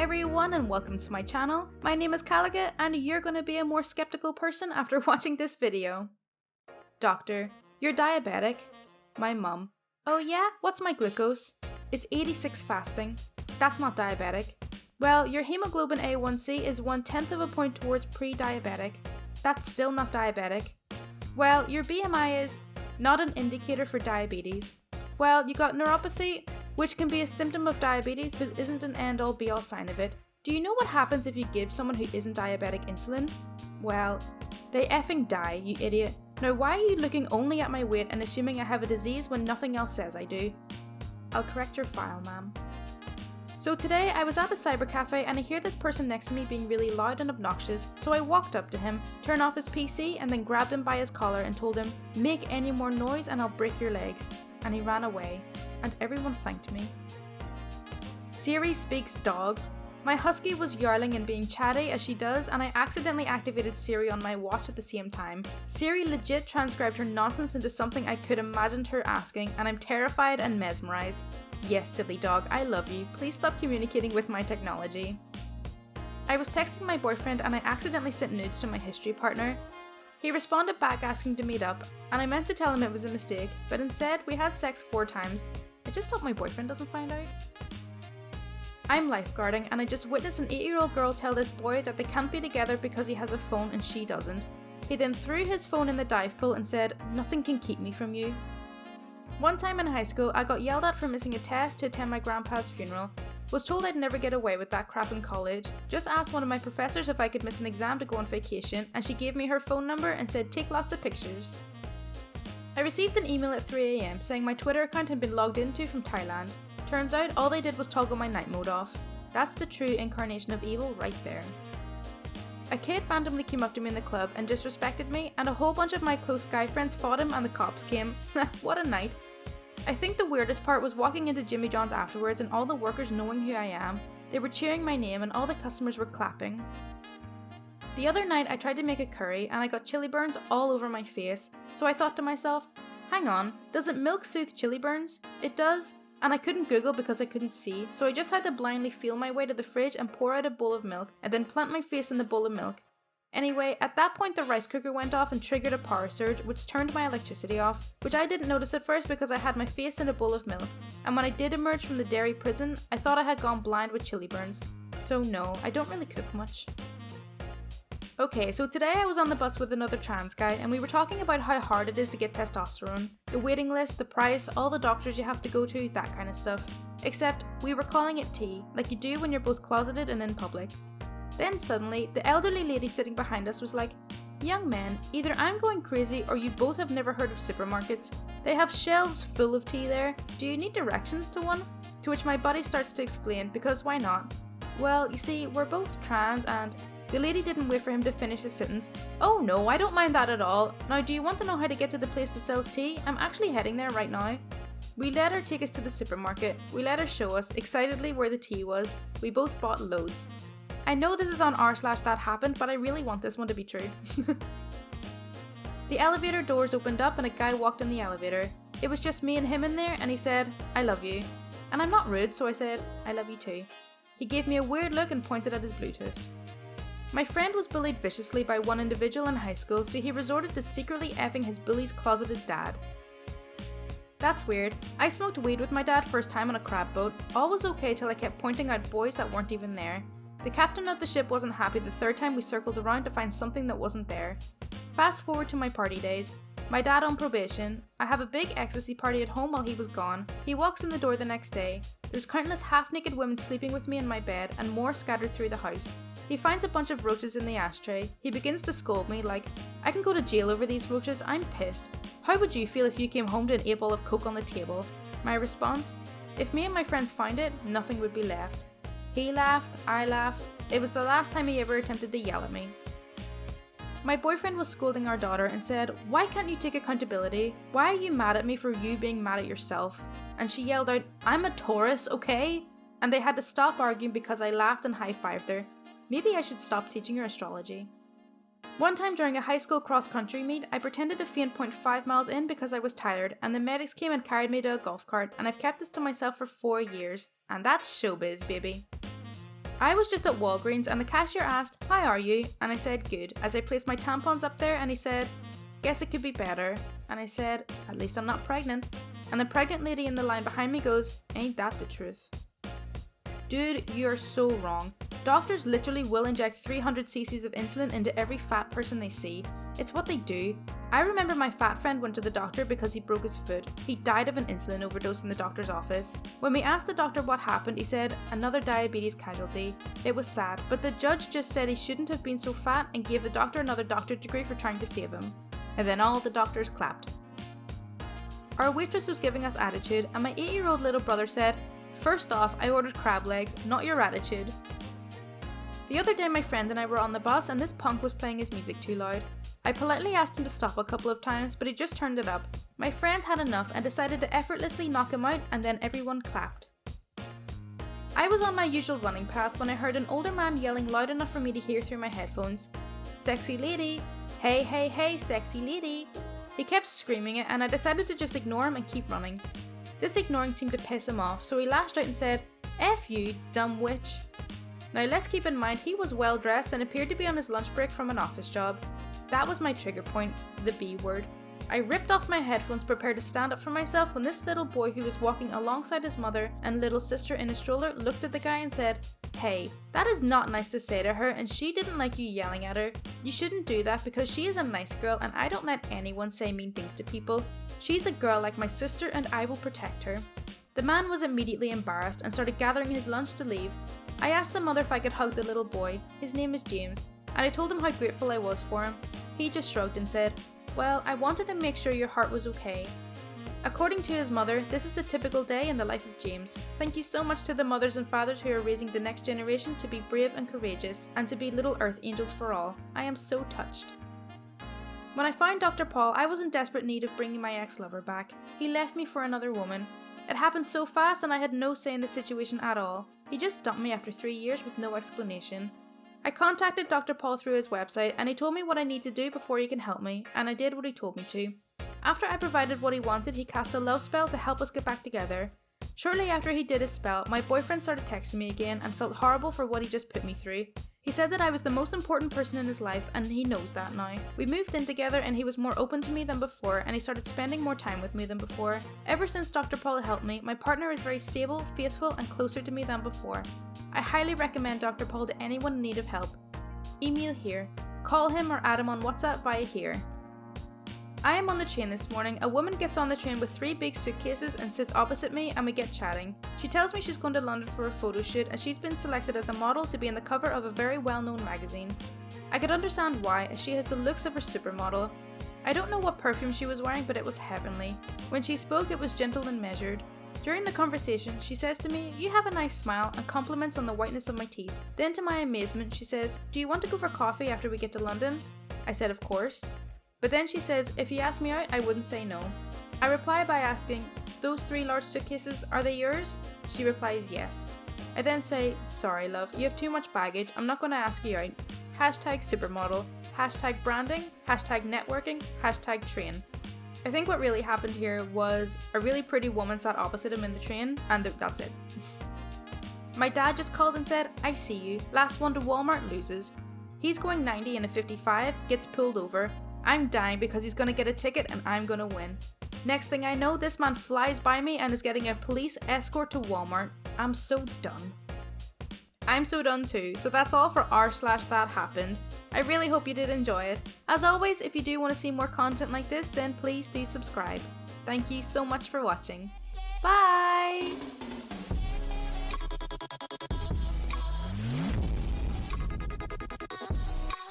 everyone and welcome to my channel. My name is Kalika and you're gonna be a more skeptical person after watching this video. Doctor, you're diabetic. My mum. Oh yeah? What's my glucose? It's 86 fasting. That's not diabetic. Well, your hemoglobin A1C is 1/10 of a point towards pre-diabetic. That's still not diabetic. Well, your BMI is not an indicator for diabetes. Well, you got neuropathy, which can be a symptom of diabetes but isn't an end-all be-all sign of it. Do you know what happens if you give someone who isn't diabetic insulin? Well, they effing die, you idiot. Now why are you looking only at my weight and assuming I have a disease when nothing else says I do? I'll correct your file, ma'am. So today I was at the cyber cafe and I hear this person next to me being really loud and obnoxious, so I walked up to him, turned off his PC and then grabbed him by his collar and told him, "Make any more noise and I'll break your legs." And he ran away, and everyone thanked me. Siri speaks dog. My husky was yarling and being chatty as she does, and I accidentally activated Siri on my watch at the same time. Siri legit transcribed her nonsense into something I could imagine her asking, and I'm terrified and mesmerized. Yes, silly dog, I love you. Please stop communicating with my technology. I was texting my boyfriend and I accidentally sent nudes to my history partner. He responded back asking to meet up, and I meant to tell him it was a mistake, but instead we had sex 4 times. I just hope my boyfriend doesn't find out. I'm lifeguarding and I just witnessed an 8-year-old girl tell this boy that they can't be together because he has a phone and she doesn't. He then threw his phone in the dive pool and said, "Nothing can keep me from you." One time in high school, I got yelled at for missing a test to attend my grandpa's funeral. Was told I'd never get away with that crap in college. Just asked one of my professors if I could miss an exam to go on vacation, and she gave me her phone number and said take lots of pictures. I received an email at 3 AM saying my Twitter account had been logged into from Thailand. Turns out all they did was toggle my night mode off. That's the true incarnation of evil right there. A kid randomly came up to me in the club and disrespected me, and a whole bunch of my close guy friends fought him and the cops came. What a night. I think the weirdest part was walking into Jimmy John's afterwards and all the workers knowing who I am. They were cheering my name and all the customers were clapping. The other night I tried to make a curry and I got chili burns all over my face, so I thought to myself, hang on, doesn't milk soothe chili burns? It does. And I couldn't Google because I couldn't see, so I just had to blindly feel my way to the fridge and pour out a bowl of milk and then plant my face in the bowl of milk. Anyway, at that point the rice cooker went off and triggered a power surge which turned my electricity off, which I didn't notice at first because I had my face in a bowl of milk, and when I did emerge from the dairy prison, I thought I had gone blind with chili burns. So no, I don't really cook much. Okay, so today I was on the bus with another trans guy and we were talking about how hard it is to get testosterone, the waiting list, the price, all the doctors you have to go to, that kind of stuff. Except we were calling it tea, like you do when you're both closeted and in public. Then suddenly, the elderly lady sitting behind us was like, "Young men, either I'm going crazy or you both have never heard of supermarkets. They have shelves full of tea there. Do you need directions to one?" To which my buddy starts to explain, because why not? Well, you see, we're both trans and... The lady didn't wait for him to finish his sentence. "Oh no, I don't mind that at all. Now do you want to know how to get to the place that sells tea? I'm actually heading there right now." We let her take us to the supermarket. We let her show us, excitedly, where the tea was. We both bought loads. I know this is on r/ThatHappened, but I really want this one to be true. The elevator doors opened up and a guy walked in the elevator. It was just me and him in there and he said, "I love you." And I'm not rude, so I said, "I love you too." He gave me a weird look and pointed at his Bluetooth. My friend was bullied viciously by one individual in high school, so he resorted to secretly effing his bully's closeted dad. That's weird. I smoked weed with my dad first time on a crab boat. All was okay till I kept pointing out boys that weren't even there. The captain of the ship wasn't happy the third time we circled around to find something that wasn't there. Fast forward to my party days. My dad on probation. I have a big ecstasy party at home while he was gone. He walks in the door the next day. There's countless half-naked women sleeping with me in my bed and more scattered through the house. He finds a bunch of roaches in the ashtray. He begins to scold me like, "I can go to jail over these roaches, I'm pissed. How would you feel if you came home to an 8-ball of coke on the table?" My response? If me and my friends found it, nothing would be left. He laughed, I laughed. It was the last time he ever attempted to yell at me. My boyfriend was scolding our daughter and said, "Why can't you take accountability? Why are you mad at me for you being mad at yourself?" And she yelled out, "I'm a Taurus, okay?" And they had to stop arguing because I laughed and high-fived her. Maybe I should stop teaching her astrology. One time during a high school cross-country meet, I pretended to faint 0.5 miles in because I was tired, and the medics came and carried me to a golf cart, and I've kept this to myself for 4 years. And that's showbiz, baby. I was just at Walgreens and the cashier asked, "How are you?" And I said, "Good," as I placed my tampons up there and he said, "Guess it could be better." And I said, "At least I'm not pregnant." And the pregnant lady in the line behind me goes, "Ain't that the truth?" Dude, you're so wrong. Doctors literally will inject 300 cc's of insulin into every fat person they see. It's what they do. I remember my fat friend went to the doctor because he broke his foot. He died of an insulin overdose in the doctor's office. When we asked the doctor what happened, he said, "Another diabetes casualty." It was sad, but the judge just said he shouldn't have been so fat and gave the doctor another doctorate degree for trying to save him. And then all the doctors clapped. Our waitress was giving us attitude and my 8-year-old little brother said, "First off, I ordered crab legs, not your attitude." The other day my friend and I were on the bus and this punk was playing his music too loud. I politely asked him to stop a couple of times, but he just turned it up. My friend had enough and decided to effortlessly knock him out, and then everyone clapped. I was on my usual running path when I heard an older man yelling loud enough for me to hear through my headphones. "Sexy lady! Hey, hey, hey, sexy lady!" He kept screaming it and I decided to just ignore him and keep running. This ignoring seemed to piss him off, so he lashed out and said, "F you, dumb witch." Now let's keep in mind he was well dressed and appeared to be on his lunch break from an office job. That was my trigger point, the B word. I ripped off my headphones prepared to stand up for myself when this little boy who was walking alongside his mother and little sister in a stroller looked at the guy and said, "Hey, that is not nice to say to her and she didn't like you yelling at her. You shouldn't do that because she is a nice girl and I don't let anyone say mean things to people. She's a girl like my sister and I will protect her." The man was immediately embarrassed and started gathering his lunch to leave. I asked the mother if I could hug the little boy, his name is James, and I told him how grateful I was for him. He just shrugged and said, "Well, I wanted to make sure your heart was okay." According to his mother, this is a typical day in the life of James. Thank you so much to the mothers and fathers who are raising the next generation to be brave and courageous, and to be little earth angels for all. I am so touched. When I found Dr. Paul, I was in desperate need of bringing my ex-lover back. He left me for another woman. It happened so fast and I had no say in the situation at all. He just dumped me after 3 years with no explanation. I contacted Dr. Paul through his website and he told me what I need to do before he can help me, and I did what he told me to. After I provided what he wanted, he cast a love spell to help us get back together. Shortly after he did his spell, my boyfriend started texting me again and felt horrible for what he just put me through. He said that I was the most important person in his life and he knows that now. We moved in together and he was more open to me than before and he started spending more time with me than before. Ever since Dr. Paul helped me, my partner is very stable, faithful and closer to me than before. I highly recommend Dr. Paul to anyone in need of help. Email here. Call him or add him on WhatsApp via here. I am on the train this morning. A woman gets on the train with 3 big suitcases and sits opposite me and we get chatting. She tells me she's going to London for a photo shoot and she's been selected as a model to be in the cover of a very well-known magazine. I could understand why, as she has the looks of a supermodel. I don't know what perfume she was wearing, but it was heavenly. When she spoke, it was gentle and measured. During the conversation, she says to me, "You have a nice smile," and compliments on the whiteness of my teeth. Then to my amazement, she says, "Do you want to go for coffee after we get to London?" I said, "Of course." But then she says, "If you ask me out, I wouldn't say no." I reply by asking, "Those 3 large suitcases, are they yours?" She replies, "Yes." I then say, "Sorry love, you have too much baggage, I'm not going to ask you out." #supermodel, #branding, #networking, #train. I think what really happened here was a really pretty woman sat opposite him in the train, and that's it. My dad just called and said, "I see you, last one to Walmart loses." He's going 90 in a 55, gets pulled over. I'm dying because he's gonna get a ticket and I'm gonna win. Next thing I know, this man flies by me and is getting a police escort to Walmart. I'm so done. I'm so done too, so that's all for r/thathappened. I really hope you did enjoy it. As always, if you do want to see more content like this, then please do subscribe. Thank you so much for watching. Bye!